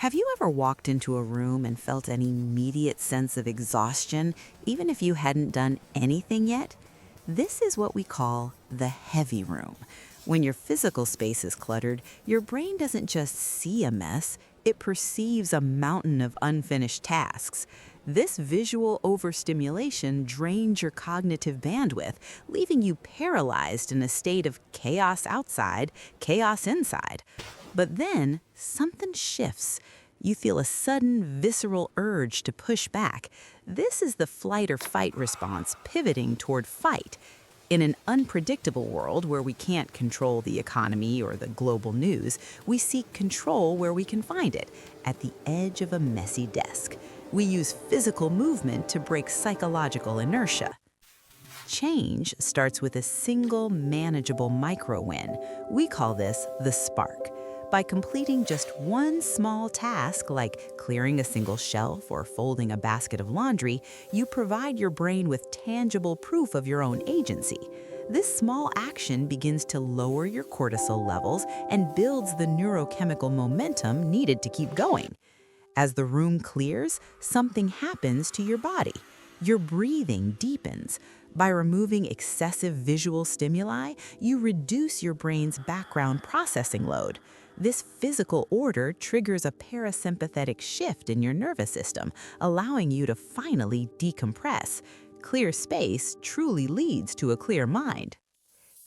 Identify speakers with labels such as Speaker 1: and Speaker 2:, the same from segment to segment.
Speaker 1: Have you ever walked into a room and felt an immediate sense of exhaustion, even if you hadn't done anything yet? This is what we call the heavy room. When your physical space is cluttered, your brain doesn't just see a mess, it perceives a mountain of unfinished tasks. This visual overstimulation drains your cognitive bandwidth, leaving you paralyzed in a state of chaos outside, chaos inside. But then something shifts. You feel a sudden, visceral urge to push back. This is the flight or fight response pivoting toward fight. In an unpredictable world where we can't control the economy or the global news, we seek control where we can find it, at the edge of a messy desk. We use physical movement to break psychological inertia. Change starts with a single manageable micro-win. We call this the spark. By completing just one small task, like clearing a single shelf or folding a basket of laundry, you provide your brain with tangible proof of your own agency. This small action begins to lower your cortisol levels and builds the neurochemical momentum needed to keep going. As the room clears, something happens to your body. Your breathing deepens. By removing excessive visual stimuli, you reduce your brain's background processing load. This physical order triggers a parasympathetic shift in your nervous system, allowing you to finally decompress. Clear space truly leads to a clear mind.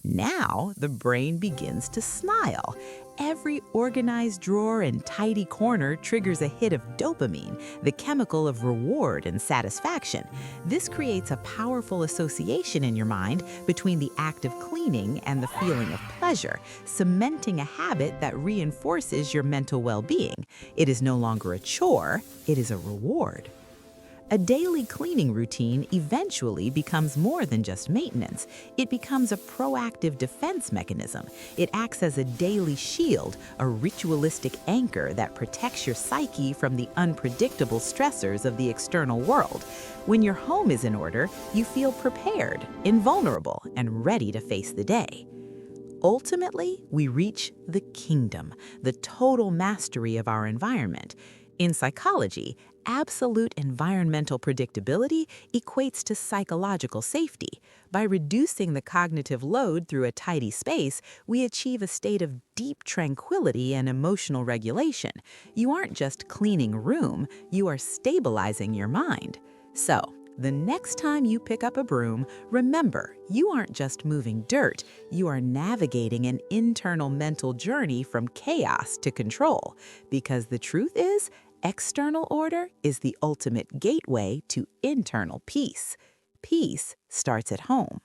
Speaker 1: Now, the brain begins to smile. Every organized drawer and tidy corner triggers a hit of dopamine, the chemical of reward and satisfaction. This creates a powerful association in your mind between the act of cleaning and the feeling of pleasure, cementing a habit that reinforces your mental well-being. It is no longer a chore, it is a reward. A daily cleaning routine eventually becomes more than just maintenance. It becomes a proactive defense mechanism. It acts as a daily shield, a ritualistic anchor that protects your psyche from the unpredictable stressors of the external world. When your home is in order, you feel prepared, invulnerable, and ready to face the day. Ultimately, we reach the kingdom, the total mastery of our environment. In psychology, absolute environmental predictability equates to psychological safety. By reducing the cognitive load through a tidy space, we achieve a state of deep tranquility and emotional regulation. You aren't just cleaning a room, you are stabilizing your mind. So, the next time you pick up a broom, remember, you aren't just moving dirt, you are navigating an internal mental journey from chaos to control. Because the truth is, external order is the ultimate gateway to internal peace. Peace starts at home.